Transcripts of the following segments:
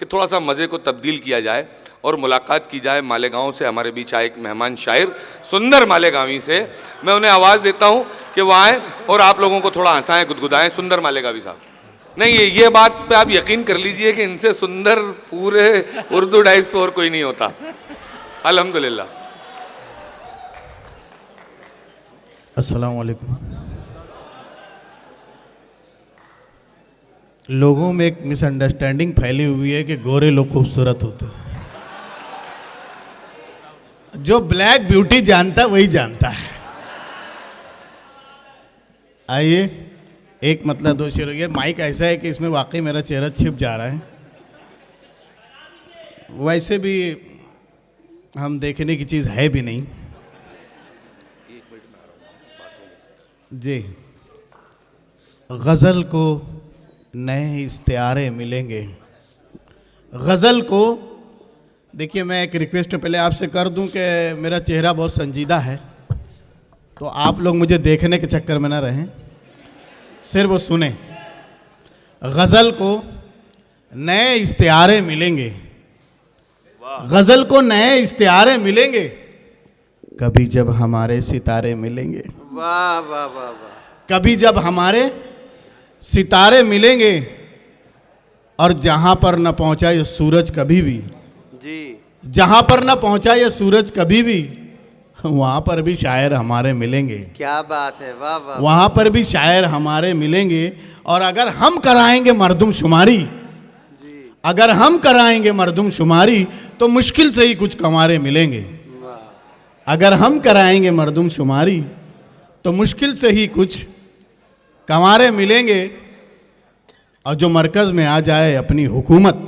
कि थोड़ा सा मज़े को तब्दील किया जाए और मुलाकात की जाए। मालेगांव से हमारे बीच आए एक मेहमान शायर सुंदर मालेगांवी से, मैं उन्हें आवाज़ देता हूं कि वो आएँ और आप लोगों को थोड़ा हंसाएं, गुदगुदाएं। सुंदर मालेगांवी साहब। नहीं, ये बात पे आप यकीन कर लीजिए कि इनसे सुंदर पूरे उर्दू डाइस पे और कोई नहीं होता। अल्हम्दुलिल्लाह। अस्सलाम वालेकुम। लोगों में एक मिसअंडरस्टैंडिंग फैली हुई है कि गोरे लोग खूबसूरत होते हैं। जो ब्लैक ब्यूटी जानता है वही जानता है। आइए, एक मतलब दो शेर। ये माइक ऐसा है कि इसमें वाकई मेरा चेहरा छिप जा रहा है। वैसे भी हम देखने की चीज़ है भी नहीं जी। गज़ल को नए इस्तिआरे मिलेंगे। गज़ल को देखिए, मैं एक रिक्वेस्ट पहले आपसे कर दूं कि मेरा चेहरा बहुत संजीदा है, तो आप लोग मुझे देखने के चक्कर में ना रहें, सिर्फ वो सुने। गज़ल को नए इस्तिआरे मिलेंगे, गज़ल को नए इस्तिआरे मिलेंगे, कभी जब हमारे सितारे मिलेंगे। वाह वाह वाह वाह। कभी जब हमारे सितारे मिलेंगे, और जहां पर न पहुंचा ये सूरज कभी भी जी, जहां पर न पहुंचा ये सूरज कभी भी, वहां पर भी शायर हमारे मिलेंगे। क्या बात है, वाह वाह। वहां पर भी शायर हमारे मिलेंगे। और अगर हम कराएंगे मर्दमशुमारी, अगर हम कराएंगे मर्दमशुमारी, तो मुश्किल से ही कुछ कमारे मिलेंगे। अगर हम कराएंगे मर्दमशुमारी, तो मुश्किल से ही कुछ कमारे मिलेंगे। और जो मरकज़ में आ जाए अपनी हुकूमत,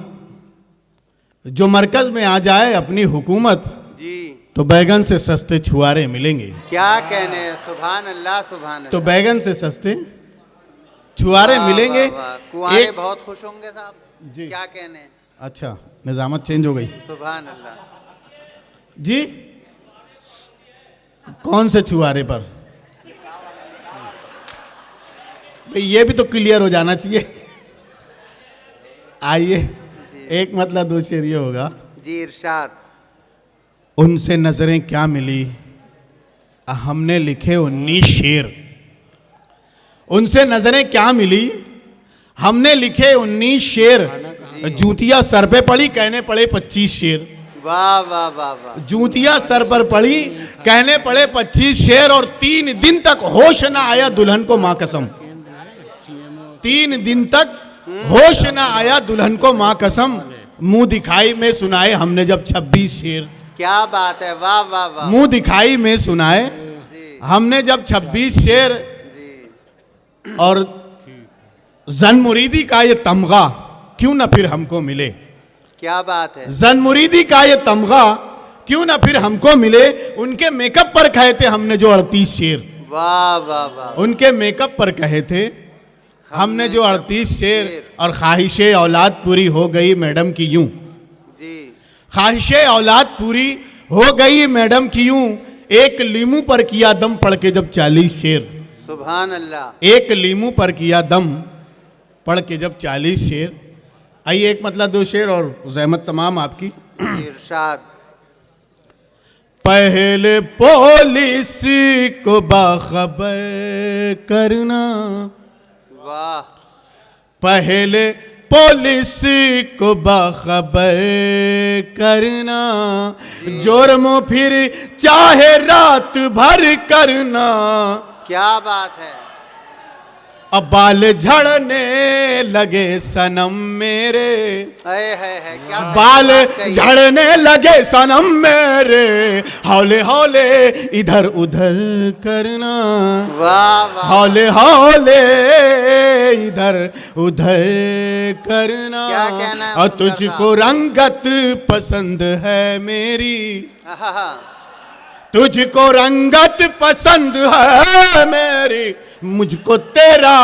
जो मरकज़ में आ जाए अपनी हुकूमत, जी, तो बैगन से सस्ते छुआरे मिलेंगे। क्या कहने, सुभान अल्लाह सुभान अल्लाह। तो बैगन से सस्ते छुआरे मिलेंगे। कुंवारे बहुत खुश होंगे साहब जी। क्या कहने। अच्छा, निजामत चेंज हो गई। सुभान अल्लाह जी। कौन से छुआरे पर? भाई ये भी तो क्लियर हो जाना चाहिए। आइए, एक मतलब दो शेर ये होगा जी, इरशाद। उनसे नजरें क्या मिली, हमने लिखे 19 शेर। उनसे नजरें क्या मिली, हमने लिखे 19 शेर। जूतियां सर पे पड़ी, कहने पड़े 25 शेर। वाह वाह वाह वाह। जूतियां सर पर पड़ी, कहने पड़े 25 शेर। और 3 दिन तक होश ना आया दुल्हन को, मां कसम। 3 दिन तक होश ना आया दुल्हन को, मां कसम। मुंह दिखाई में सुनाए हमने जब 26 शेर। क्या बात है, वाह वाह वाह। मुंह दिखाई में सुनाए हमने जब 26 शेर। और जन मुरीदी का ये तमगा क्यों ना फिर हमको मिले। क्या बात है। जन मुरीदी का ये तमगा क्यों ना फिर हमको मिले। उनके मेकअप पर कहे थे हमने जो 38 शेर। वाह वाह वाह। उनके मेकअप पर कहे थे हमने जो 38 शेर। और ख्वाहिशे औलाद पूरी हो गई मैडम की यूं जी। ख्वाहिशे औलाद पूरी हो गई मैडम की यूं। एक लीमू पर किया दम पढ़ के जब 40 शेर। सुभान अल्लाह। एक लीमू पर किया दम पढ़ के जब 40 शेर। आइए, एक मतलब दो शेर और ज़हमत तमाम आपकी। इरशाद। पहले पुलिस को बाखबर करना, वाह। पहले पुलिस को बाखबर करना, जुर्म फिर चाहे रात भर करना। क्या बात है। अब बाल झड़ने लगे सनम मेरे, है क्या बाल झड़ने लगे सनम मेरे, हौले हौले इधर उधर करना। वाह वाह। हौले हौले इधर उधर करना। क्या कहना है। और तुझको रंगत पसंद है मेरी, तुझको रंगत पसंद है मेरी, मुझको तेरा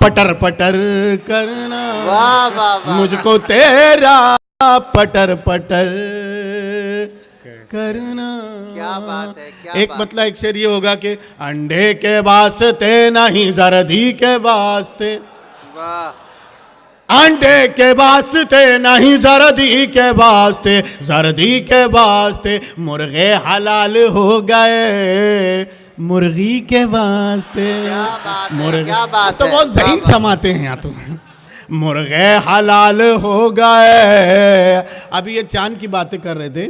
पटर पटर करना। वाह वाह वाह। मुझको तेरा पटर पटर करना। क्या बात है, क्या एक बात। मतलब एक शेर ये होगा कि अंडे के वास्ते नहीं जर्दी के वास्ते, वाह। अंडे के वास्ते नहीं जर्दी के वास्ते, जर्दी के वास्ते मुर्गे हलाल हो गए, मुर्गी के वास्ते क्या बात है, मुर्गे। क्या बात तो है, बहुत क्या ज़हीन बात। समाते हैं यहाँ तो। मुर्गे हलाल हो गए। अभी ये चांद की बातें कर रहे थे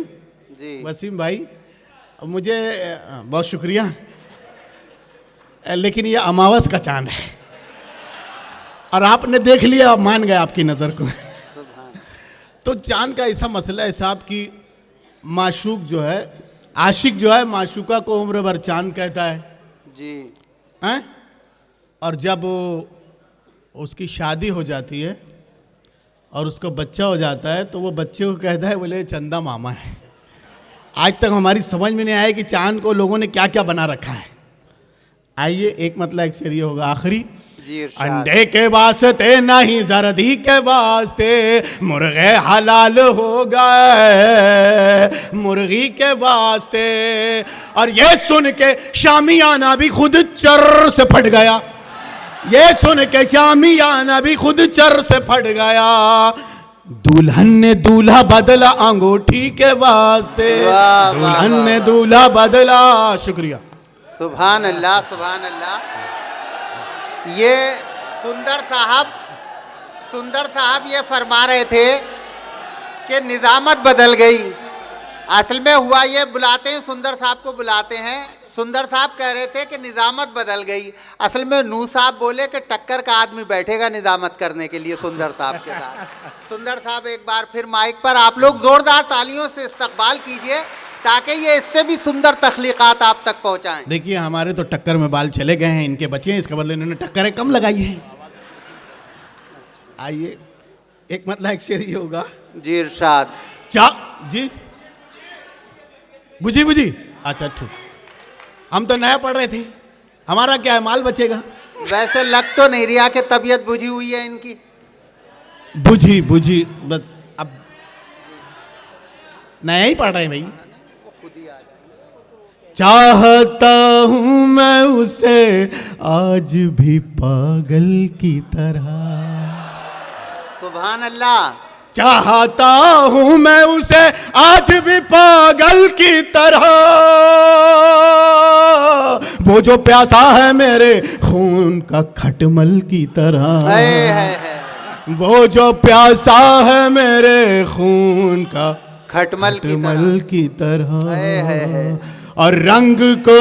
जी वसीम भाई, मुझे बहुत शुक्रिया, लेकिन ये अमावस का चांद है और आपने देख लिया, आप मान गए आपकी नज़र को। सुभान। तो चांद का ऐसा मसला है साहब कि माशूक जो है, आशिक जो है माशूका को उम्र भर चांद कहता है जी हैं? और जब उसकी शादी हो जाती है और उसको बच्चा हो जाता है तो वो बच्चे को कहता है बोले चंदा मामा है। आज तक हमारी समझ में नहीं आया कि चांद को लोगों ने क्या क्या बना रखा है। आइए एक मतलब एक शेर ये होगा आखिरी। जी इरशाद। अंडे के वास्ते नहीं जर्दी के वास्ते मुर्गे हलाल हो गए, मुर्गी के वास्ते। और ये सुन के शामियाना भी खुद चर से फट गया, ये सुन के शामियाना भी खुद चर से फट गया। दुल्हन ने दूल्हा बदला अंगूठी के वास्ते, वाह, वाह, दुल्हन वाह, ने वाह। दूल्हा बदला। शुक्रिया। सुभान अल्लाह, सुभान अल्लाह। ये सुंदर साहब ये फरमा रहे थे कि निजामत बदल गई। असल में हुआ ये, बुलाते हैं सुंदर साहब को, बुलाते हैं, सुंदर साहब कह रहे थे कि निजामत बदल गई। असल में नूह साहब बोले कि टक्कर का आदमी बैठेगा निजामत करने के लिए सुंदर साहब के साथ। सुंदर साहब एक बार फिर माइक पर आप लोग जोरदार तालियों से इस्तकबाल कीजिए ताकि ये इससे भी सुंदर तख्लीकात आप तक पहुंचाएं। देखिए हमारे तो टक्कर में बाल चले गए हैं, इनके बचे हैं, इसका बदले इन्होंने टक्करें कम लगाई हैं। आइए एक मतलब एक शेर ये होगा। जी इरशाद। चा जी बुझी बुझी, अच्छा ठीक, हम तो नया पढ़ रहे थे, हमारा क्या है, माल बचेगा। वैसे लग तो नहीं रहा कि तबीयत बुझी हुई है इनकी। बुझी बुझी बस, अब नया ही पढ़ रहे हैं भाई। चाहता हूं मैं उसे आज भी पागल की तरह, सुभान अल्लाह। चाहता हूं मैं उसे आज भी पागल की तरह, वो जो प्यासा है मेरे खून का खटमल की तरह, है वो जो प्यासा है मेरे खून का खटमल की तरह। खटमल की तरह। है। और रंग को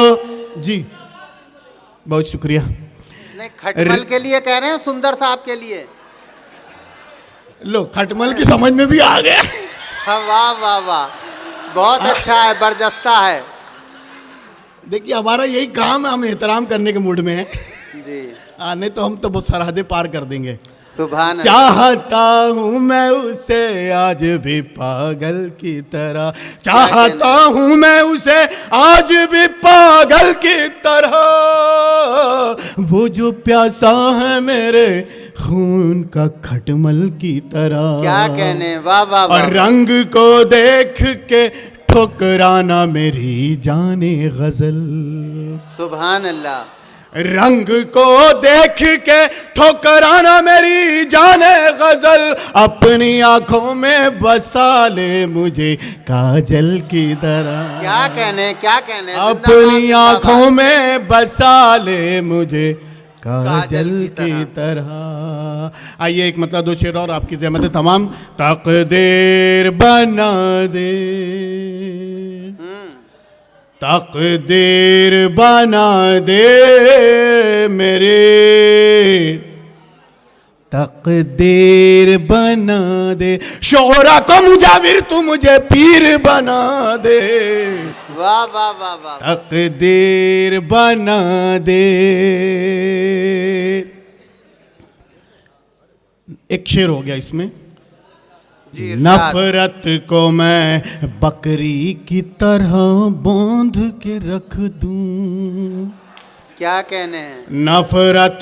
जी बहुत शुक्रिया। नहीं, खटमल के लिए कह रहे हैं, सुंदर साहब के लिए। लो खटमल की समझ में भी आ गया। हाँ, वाह वाह वाह, बहुत अच्छा है, बरजस्ता है। देखिए हमारा यही काम है, हम एहतराम करने के मूड में हैं। जी नहीं तो हम तो बहुत सरहदें पार कर देंगे। सुभान अल्लाह। चाहता हूँ मैं उसे आज भी पागल की तरह, चाहता हूँ मैं उसे आज भी पागल की तरह, वो जो प्यासा है मेरे खून का खटमल की तरह। क्या कहने, वाह वाह वाह। और रंग को देख के ठुकराना मेरी जाने गजल, सुभान अल्लाह। रंग को देख के ठोकराना मेरी जाने गजल, अपनी आंखों में बसा ले मुझे काजल की तरह। क्या कहने, क्या कहने। अपनी आंखों में बसा ले मुझे काजल की तरह। आइए एक मतलब दो शेर और आपकी ज़हमत तमाम। तकदीर बना दे, तकदीर बना दे मेरे, तकदीर बना दे, शोरा को मुजाविर तू मुझे पीर बना दे, वाह वाह वाह वाह। तकदीर बना दे। एक शेर हो गया इसमें। जी इरशाद। नफरत को मैं बकरी की तरह बांध के रख दूं, क्या कहने हैं। नफरत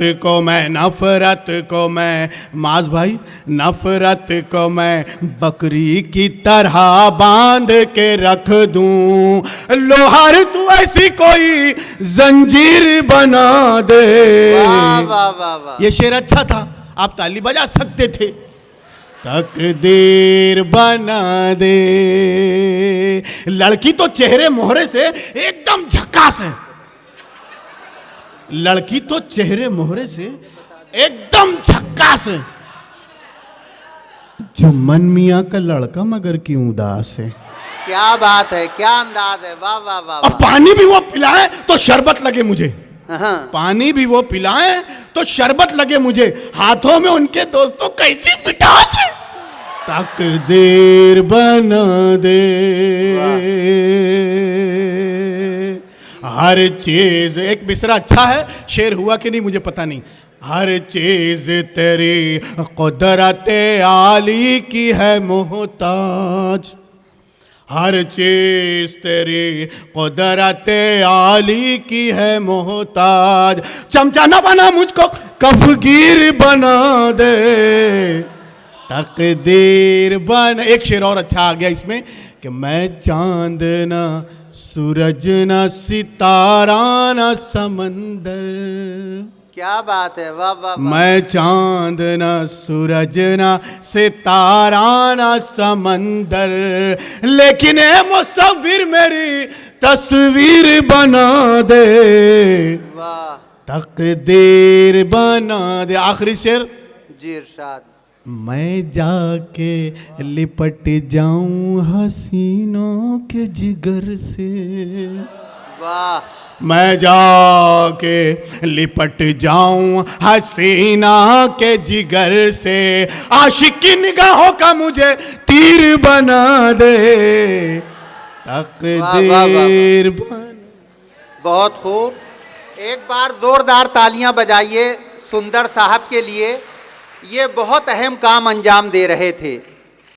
को मैं माज भाई, नफरत को मैं बकरी की तरह बांध के रख दूं, लोहार तू ऐसी कोई जंजीर बना दे। वाह वाह वाह वाह। ये शेर अच्छा था, आप ताली बजा सकते थे। तकदीर बना दे। लड़की तो चेहरे मोहरे से एकदम झक्कास है, लड़की तो चेहरे मोहरे से एकदम झक्कास है। जुम्मन मियाँ का लड़का मगर क्यों उदास है। क्या बात है, क्या अंदाज है, वाह वाह वाह और वाह। पानी भी वो पिलाए तो शरबत लगे मुझे, हाँ, पानी भी वो पिलाए तो शरबत लगे मुझे। हाथों में उनके दोस्तों कैसी मिठास है। तकदीर बना दे हर चीज। एक मिसरा अच्छा है, शेर हुआ कि नहीं मुझे पता नहीं। हर चीज तेरी कुदरत आली की है मोहताज, हर चीज तेरी कुदरत आली की है मोहताज। चमचा न बना मुझको कफगीर बना दे, तकदीर बन। एक शेर और अच्छा आ गया इसमें कि मैं चांद ना सूरज ना सितारा ना समंदर। क्या बात है, वाह वाह वाह। मैं चांद ना सूरज ना सितारा ना समंदर, लेकिन ए मुसव्विर मेरी तस्वीर बना दे, वाह तकदीर बना दे। आखिरी शेर। जी इरशाद। मैं जाके लिपट जाऊं हसीनों के जिगर से, वाह। मैं जाके लिपट जाऊं हसीना के जिगर से। आशिक की निगाहों का मुझे तीर बना दे, तकदीर बना। बहुत खूब। एक बार जोरदार तालियां बजाइए सुंदर साहब के लिए, ये बहुत अहम काम अंजाम दे रहे थे।